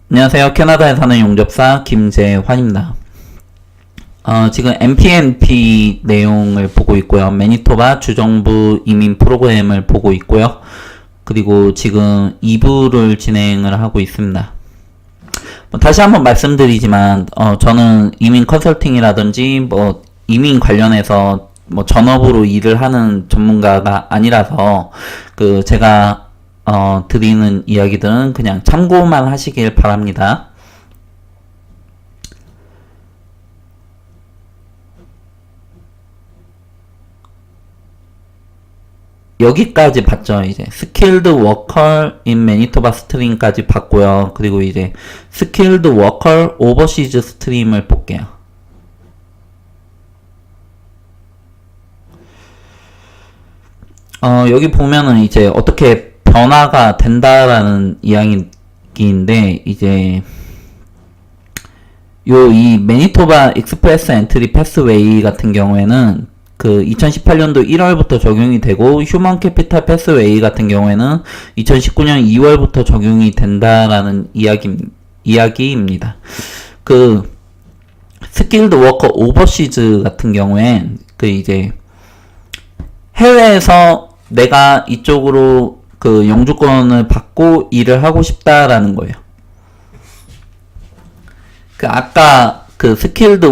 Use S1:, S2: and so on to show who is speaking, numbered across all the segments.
S1: 안녕하세요. 캐나다에 사는 용접사 김재환입니다. 지금 MPNP 내용을 보고 있고요. 매니토바 주정부 이민 프로그램을 보고 있고요. 그리고 지금 2부를 진행을 하고 있습니다. 다시 한번 말씀드리지만 저는 이민 컨설팅이라든지 이민 관련해서 전업으로 일을 하는 전문가가 아니라서 제가 드리는 이야기들은 그냥 참고만 하시길 바랍니다. 여기까지 봤죠. 이제 Skilled Worker in Manitoba 스트림까지 봤고요. 그리고 이제 Skilled Worker Overseas 스트림을 볼게요. 여기 보면은 이제 어떻게 변화가 된다라는 이야기인데, 이제 이 매니토바 익스프레스 엔트리 패스웨이 같은 경우에는 2018년도 1월부터 적용이 되고, 휴먼 캐피탈 패스웨이 같은 경우에는 2019년 2월부터 적용이 된다라는 이야기입니다. 스킬드 워커 오버시즈 같은 경우엔 이제 해외에서 내가 이쪽으로 영주권을 받고 일을 하고 싶다라는 거예요. 아까 스킬드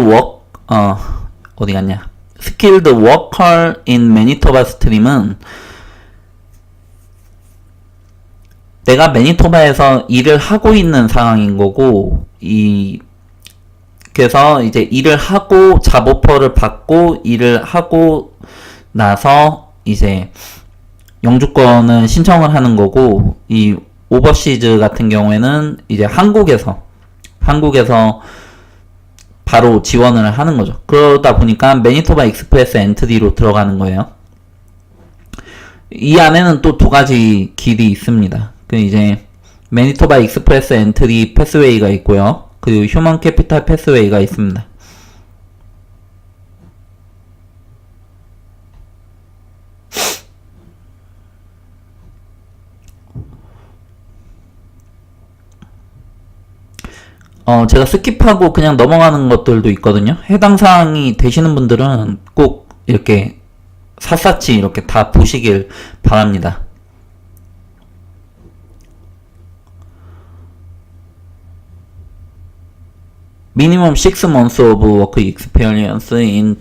S1: 어디 갔냐? 스킬드 워커 인 매니토바 스트림은 내가 매니토바에서 일을 하고 있는 상황인 거고, 그래서 이제 일을 하고 잡 오퍼를 받고 일을 하고 나서 이제 영주권을 신청을 하는 거고, 이 오버시즈 같은 경우에는 이제 한국에서 바로 지원을 하는 거죠. 그러다 보니까 매니토바 익스프레스 엔트리로 들어가는 거예요. 이 안에는 또 두 가지 길이 있습니다. 이제 매니토바 익스프레스 엔트리 패스웨이가 있고요. 그리고 휴먼 캐피탈 패스웨이가 있습니다. 제가 스킵하고 그냥 넘어가는 것들도 있거든요. 해당 사항이 되시는 분들은 꼭 이렇게 샅샅이 이렇게 다 보시길 바랍니다. Minimum 6 months of work experience in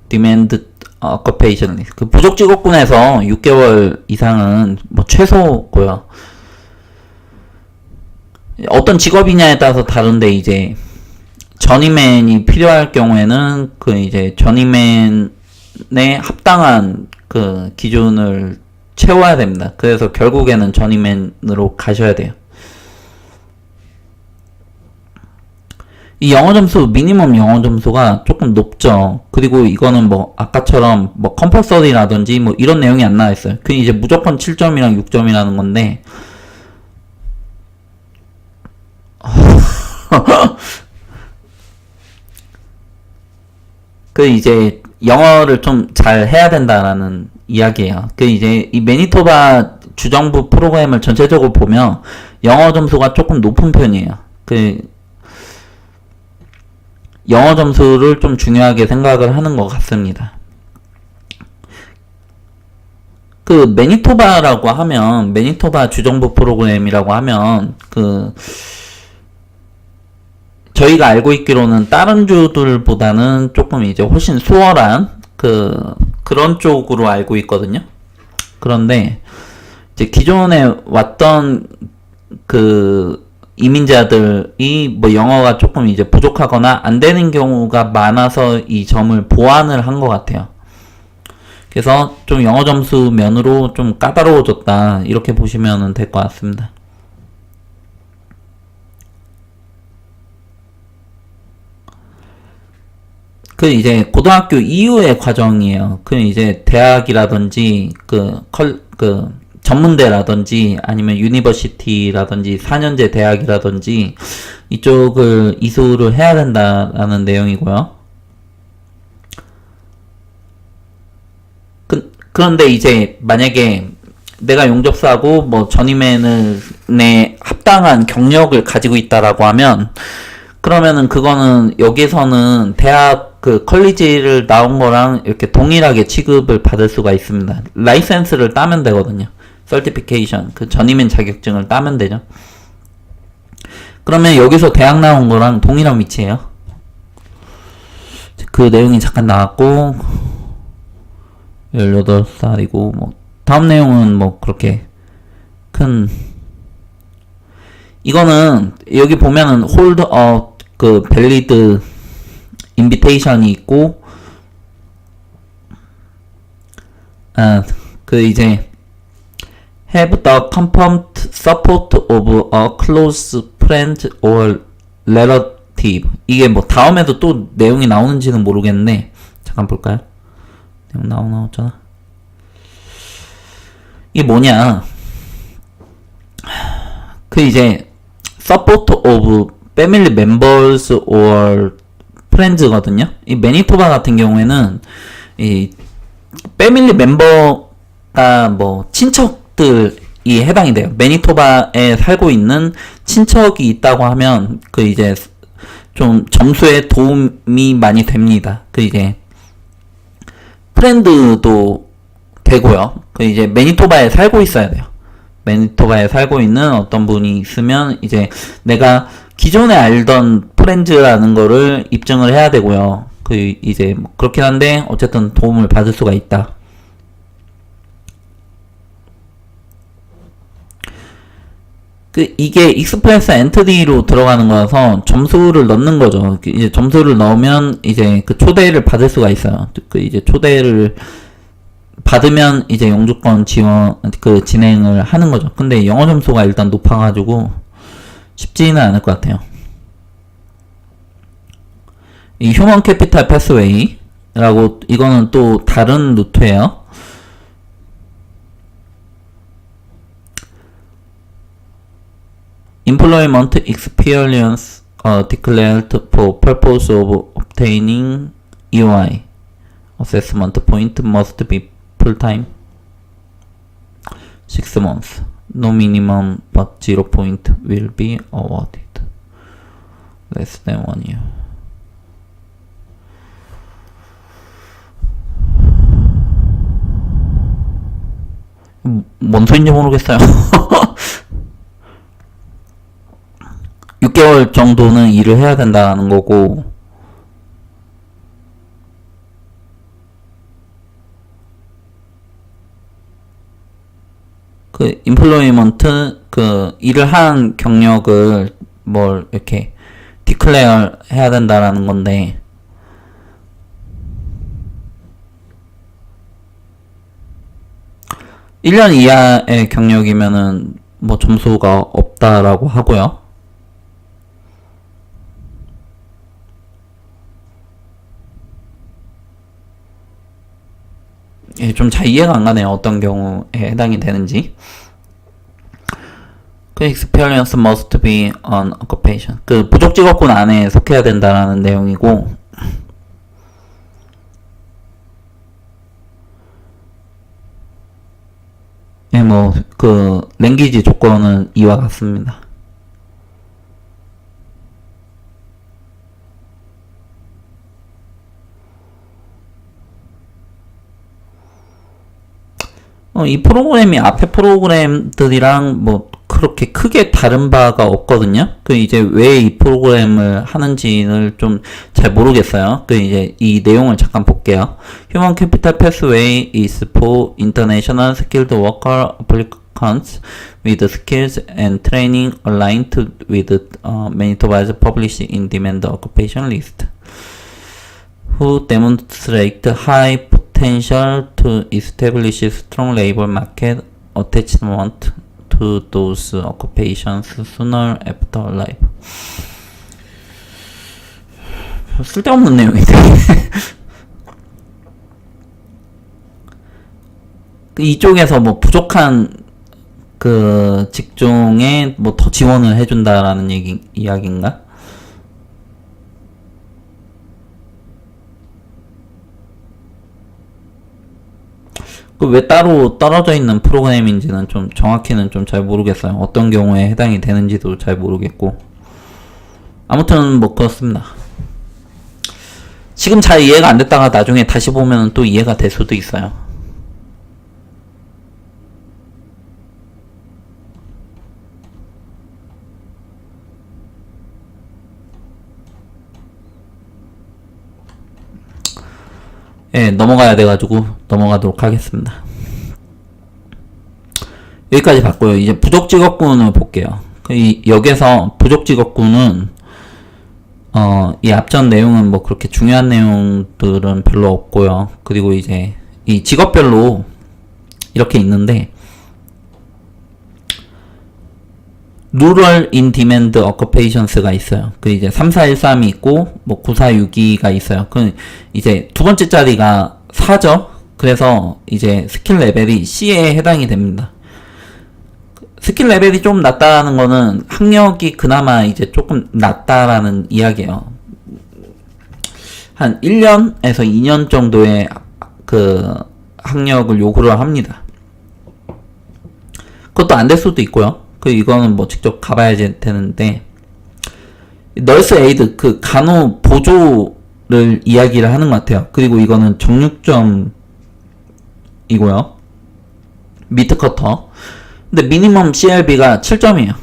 S1: demand occupation. 부족 직업군에서 6개월 이상은 최소고요. 어떤 직업이냐에 따라서 다른데, 이제 저니맨이 필요할 경우에는 이제 저니맨에 합당한 기준을 채워야 됩니다. 그래서 결국에는 저니맨으로 가셔야 돼요. 이 영어 점수, 미니멈 영어 점수가 조금 높죠. 그리고 이거는 아까처럼 컴펄서리라든지 이런 내용이 안 나와 있어요. 이제 무조건 7점이랑 6점이라는 건데, 이제 영어를 좀 잘 해야 된다라는 이야기예요. 이제 이 매니토바 주정부 프로그램을 전체적으로 보면 영어 점수가 조금 높은 편이에요. 영어 점수를 좀 중요하게 생각을 하는 것 같습니다. 매니토바라고 하면, 매니토바 주정부 프로그램이라고 하면, 저희가 알고 있기로는 다른 주들보다는 조금 이제 훨씬 수월한, 그런 쪽으로 알고 있거든요. 그런데, 이제 기존에 왔던, 이민자들이 영어가 조금 이제 부족하거나 안 되는 경우가 많아서 이 점을 보완을 한 것 같아요. 그래서 좀 영어 점수 면으로 좀 까다로워졌다, 이렇게 보시면 될 것 같습니다. 이제 고등학교 이후의 과정이에요. 이제 대학이라든지 전문대라든지 아니면 유니버시티라든지 4년제 대학이라든지 이쪽을 이수를 해야 된다라는 내용이고요. 그런데 이제 만약에 내가 용접사고 뭐 전임에 합당한 경력을 가지고 있다라고 하면 그러면은 그거는 여기서는 대학 그 컬리지를 나온 거랑 이렇게 동일하게 취급을 받을 수가 있습니다. 라이센스를 따면 되거든요. 서티피케이션 그 전임인 자격증을 따면 되죠. 그러면 여기서 대학 나온 거랑 동일한 위치예요. 그 내용이 잠깐 나왔고 18살이고 뭐 다음 내용은 뭐 그렇게 큰 이거는 여기 보면은 홀드 그 밸리드 인비테이션이 있고 그 이제 have the confirmed support of a close friend or relative. 이게 뭐 다음에도 또 내용이 나오는지는 모르겠는데 잠깐 볼까요? 내용 나오잖아. 이게 뭐냐? 그 이제 support of family members or friends거든요. 이 매니토바 같은 경우에는 이 패밀리 멤버가 뭐 친척들이 해당이 돼요. 매니토바에 살고 있는 친척이 있다고 하면 그 이제 좀 점수에 도움이 많이 됩니다. 그 이제 프렌드도 되고요. 그 이제 매니토바에 살고 있어야 돼요. 매니토바에 살고 있는 어떤 분이 있으면 이제 내가 기존에 알던 프렌즈라는 거를 입증을 해야 되고요. 그 이제 뭐 그렇긴 한데 어쨌든 도움을 받을 수가 있다. 그 이게 익스프레스 엔트리로 들어가는 거라서 점수를 넣는 거죠. 이제 점수를 넣으면 이제 그 초대를 받을 수가 있어요. 그 이제 초대를 받으면 이제 영주권 지원 그 진행을 하는 거죠. 근데 영어 점수가 일단 높아가지고 쉽지는 않을 것 같아요. 이 휴먼 캐피탈 패스웨이라고 이거는 또 다른 루트예요. Employment experience declared for purpose of obtaining EY assessment point must be full-time 6 months. No minimum but 0 point will be awarded. Less than 1 year. 뭔 소린지 모르겠어요. 6개월 정도는 일을 해야 된다는 거고 그 임플로이먼트 그 일을 한 경력을 뭘 이렇게 디클레어 해야 된다라는 건데 일 년 이하의 경력이면은 뭐 점수가 없다라고 하고요. 예, 좀 잘 이해가 안 가네요. 어떤 경우에 해당이 되는지. 그 experience must be on occupation. 그 부족 직업군 안에 속해야 된다라는 내용이고 예, 뭐 그 랭귀지 조건은 이와 같습니다. 이 프로그램이 앞에 프로그램들이랑 뭐 그렇게 크게 다른 바가 없거든요. 그 이제 왜 이 프로그램을 하는지를 좀 잘 모르겠어요. 그 이제 이 내용을 잠깐 볼게요. Human Capital Pathway is for international skilled worker applicants with skills and training aligned with Manitoba's published in demand occupation list, who demonstrate high potential to establish strong labor market attachment to those occupations sooner after life. 쓸데없는 내용인데. 이쪽에서 뭐 부족한 그 직종에 뭐 더 지원을 해준다라는 이야기인가? 그 왜 따로 떨어져 있는 프로그램인지는 좀 정확히는 좀 잘 모르겠어요. 어떤 경우에 해당이 되는지도 잘 모르겠고. 아무튼 뭐 그렇습니다. 지금 잘 이해가 안 됐다가 나중에 다시 보면 또 이해가 될 수도 있어요. 예, 넘어가야 돼가지고 넘어가도록 하겠습니다. 여기까지 봤고요. 이제 부족직업군을 볼게요. 여기서 부족직업군은 이 앞전 내용은 뭐 그렇게 중요한 내용들은 별로 없고요. 그리고 이제 이 직업별로 이렇게 있는데 Rural in Demand Occupations가 있어요. 그 이제 3413이 있고 뭐 9462가 있어요. 그 이제 두 번째 자리가 4죠. 그래서 이제 스킬 레벨이 C에 해당이 됩니다. 스킬 레벨이 좀 낮다라는 거는 학력이 그나마 이제 조금 낮다라는 이야기예요. 한 1년에서 2년 정도의 그 학력을 요구를 합니다. 그것도 안 될 수도 있고요. 이거는 뭐 직접 가봐야 되는데, 널스 에이드, 그 간호 보조를 이야기를 하는 것 같아요. 그리고 이거는 정육점이고요. 미트 커터. 근데 미니멈 CLB가 7점이에요.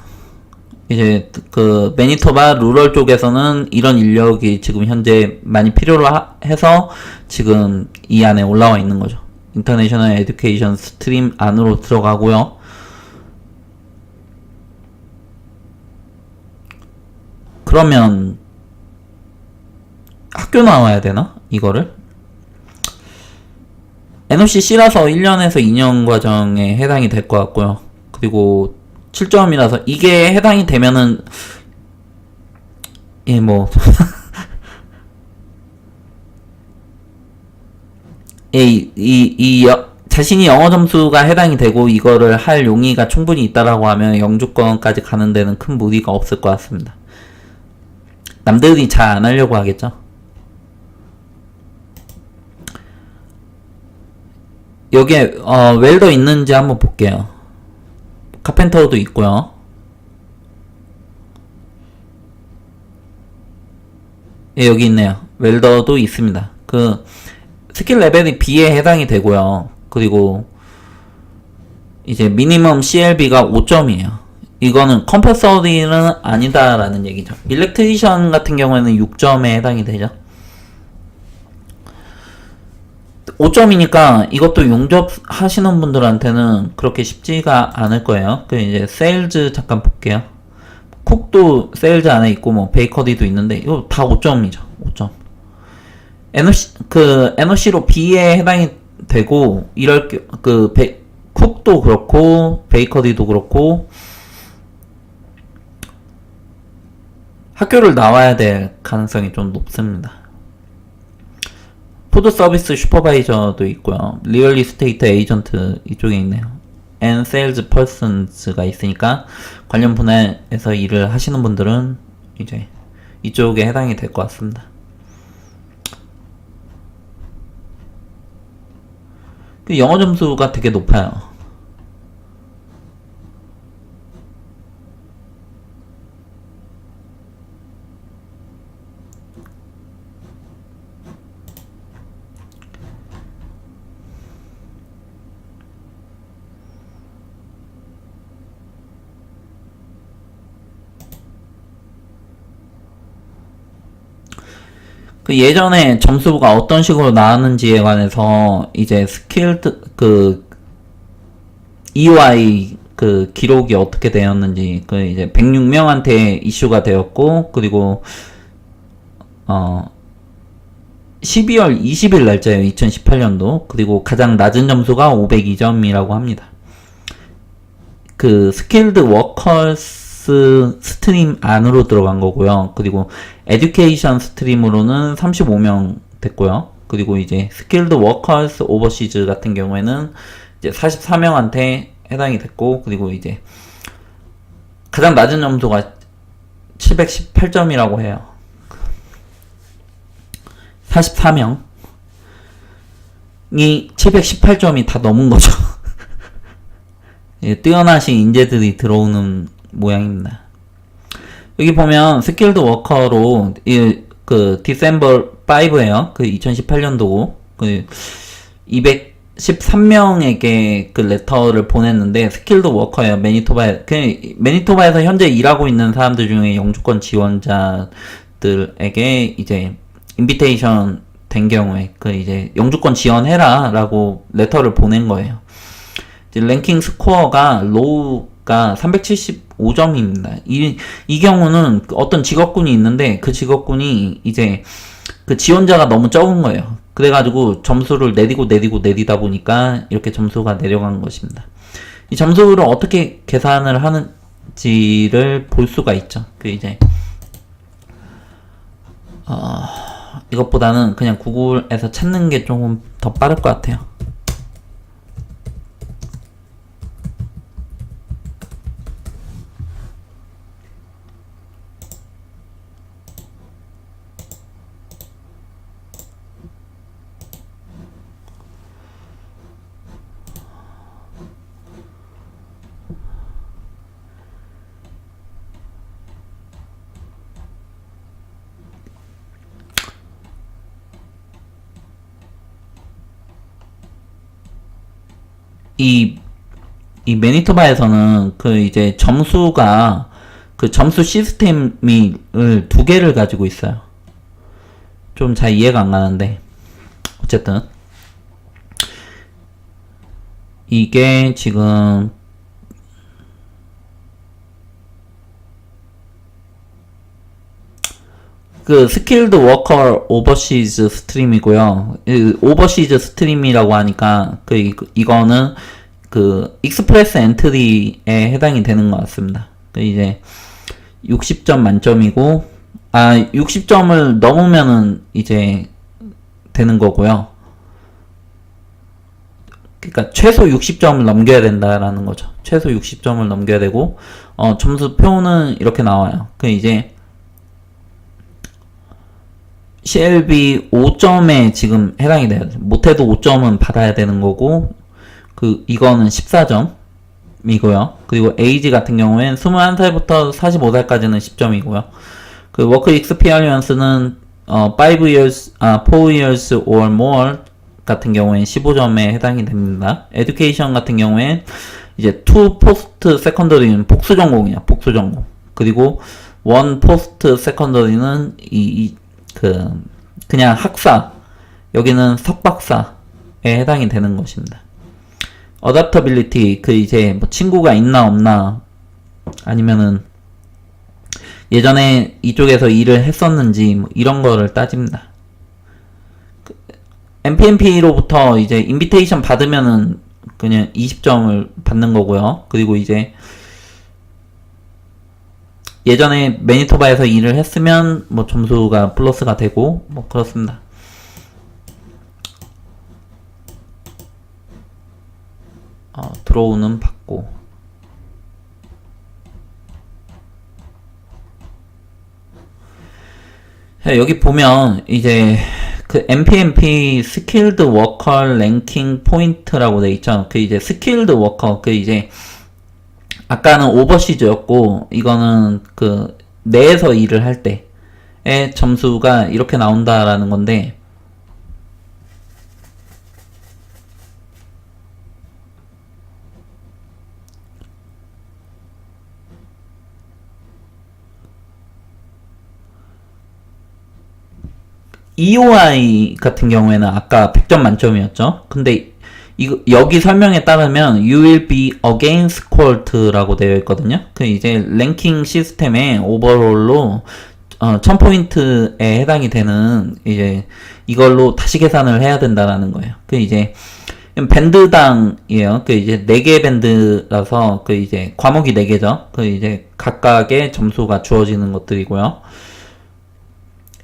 S1: 이제 그 매니토바 루럴 쪽에서는 이런 인력이 지금 현재 많이 필요로 해서 지금 이 안에 올라와 있는 거죠. 인터내셔널 에듀케이션 스트림 안으로 들어가고요. 그러면 학교 나와야 되나? 이거를? NOC C라서 1년에서 2년 과정에 해당이 될 것 같고요. 그리고 7점이라서 이게 해당이 되면은 예, 뭐 자신이 영어 점수가 해당이 되고 이거를 할 용의가 충분히 있다라고 하면 영주권까지 가는 데는 큰 무리가 없을 것 같습니다. 남들이 잘 안 하려고 하겠죠. 여기에 웰더 있는지 한번 볼게요. 카펜터도 있고요. 예, 여기 있네요. 웰더도 있습니다. 그 스킬 레벨이 B에 해당이 되고요. 그리고 이제 미니멈 CLB가 5점이에요. 이거는 컴퍼서리는 아니다라는 얘기죠. 일렉트리션 같은 경우에는 6점에 해당이 되죠. 5점이니까 이것도 용접 하시는 분들한테는 그렇게 쉽지가 않을 거예요. 그 이제 세일즈 잠깐 볼게요. 쿡도 세일즈 안에 있고 뭐 베이커리도 있는데 이거 다 5점이죠. 5점. NOC로 B에 해당이 되고 이럴 쿡도 그렇고 베이커리도 그렇고 학교를 나와야 될 가능성이 좀 높습니다. 푸드 서비스 슈퍼바이저도 있고요. 리얼 이스테이트 에이전트 이쪽에 있네요. and sales persons가 있으니까 관련 분야에서 일을 하시는 분들은 이제 이쪽에 해당이 될 것 같습니다. 그 영어 점수가 되게 높아요. 그 예전에 점수가 어떤 식으로 나왔는지에 관해서 이제 스킬드 EY 그 기록이 어떻게 되었는지 그 이제 106명한테 이슈가 되었고 그리고 12월 20일 날짜예요. 2018년도. 그리고 가장 낮은 점수가 502점이라고 합니다. 그 스킬드 워커스 스트림 안으로 들어간 거고요. 그리고 에듀케이션 스트림으로는 35명 됐고요. 그리고 이제 스킬드 워커스 오버시즈 같은 경우에는 이제 44명한테 해당이 됐고, 그리고 이제 가장 낮은 점수가 718점이라고 해요. 44명. 718점이 다 넘은 거죠. 뛰어나신 인재들이 들어오는 모양입니다. 여기 보면 스킬드 워커로 그 디셈버 5에요. 그 2018년도고 그 213명에게 그 레터를 보냈는데 스킬드 워커예요. 매니토바에서 현재 일하고 있는 사람들 중에 영주권 지원자들에게 이제 인비테이션 된 경우에 그 이제 영주권 지원해라라고 레터를 보낸 거예요. 이제 랭킹 스코어가 로우가 375점입니다. 이 경우는 어떤 직업군이 있는데 그 직업군이 이제 그 지원자가 너무 적은 거예요. 그래가지고 점수를 내리다 보니까 이렇게 점수가 내려간 것입니다. 이 점수를 어떻게 계산을 하는지를 볼 수가 있죠. 그 이제 이것보다는 그냥 구글에서 찾는 게 조금 더 빠를 것 같아요. 이 매니토바에서는 그 이제 점수가 그 점수 시스템을 두 개를 가지고 있어요. 좀 잘 이해가 안 가는데 어쨌든 이게 지금 그 스킬드 워커 오버시즈 스트림이고요. 오버시즈 스트림이라고 하니까 이거는 그 익스프레스 엔트리에 해당이 되는 것 같습니다. 이제 60점 만점이고 60점을 넘으면은 이제 되는 거고요. 그러니까 최소 60점을 넘겨야 된다라는 거죠. 최소 60점을 넘겨야 되고 점수표는 이렇게 나와요. 그 이제 CLB 5점에 지금 해당이 돼요. 못해도 5점은 받아야 되는 거고, 이거는 14점이고요. 그리고 에이지 같은 경우엔 21살부터 45살까지는 10점이고요. 그 워크 익스피리언스는 5 years, 4 years or more 같은 경우엔 15점에 해당이 됩니다. 에듀케이션 같은 경우엔 이제 2 포스트 세컨더리는 복수 전공이에요. 복수 전공. 그리고 1 포스트 세컨더리는 그냥 학사, 여기는 석박사에 해당이 되는 것입니다. 어댑터빌리티, 이제 뭐 친구가 있나 없나, 아니면은 예전에 이쪽에서 일을 했었는지 뭐 이런 거를 따집니다. MPMP로부터 이제 인비테이션 받으면은 그냥 20점을 받는 거고요. 그리고 이제 예전에 매니토바에서 일을 했으면 뭐 점수가 플러스가 되고 뭐 그렇습니다. 드로우는 받고 여기 보면 이제 그 MPMP 스킬드 워커 랭킹 포인트라고 돼 있죠. 그 이제 스킬드 워커 이제 아까는 오버시즈였고 이거는 그 내에서 일을 할 때의 점수가 이렇게 나온다라는 건데 EOI 같은 경우에는 아까 100점 만점이었죠. 근데 여기 설명에 따르면 you will be again scored라고 되어 있거든요. 그 이제 랭킹 시스템의 오버롤로 1000포인트에 해당이 되는 이제 이걸로 다시 계산을 해야 된다라는 거예요. 그 이제 밴드당이에요. 그 이제 4개 밴드라서 그 이제 과목이 4개죠. 그 이제 각각의 점수가 주어지는 것들이고요.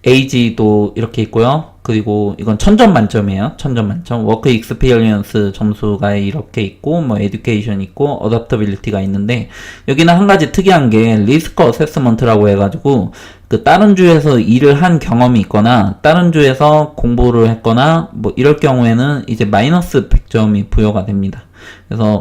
S1: 에이지도 이렇게 있고요. 그리고 이건 1000점 만점이에요. 1000점 만점. 워크 익스피리언스 점수가 이렇게 있고, 뭐 에듀케이션 있고, 어댑터빌리티가 있는데, 여기는 한 가지 특이한 게 리스크 어세스먼트라고 해가지고, 그 다른 주에서 일을 한 경험이 있거나, 다른 주에서 공부를 했거나, 뭐 이럴 경우에는 이제 마이너스 100점이 부여가 됩니다. 그래서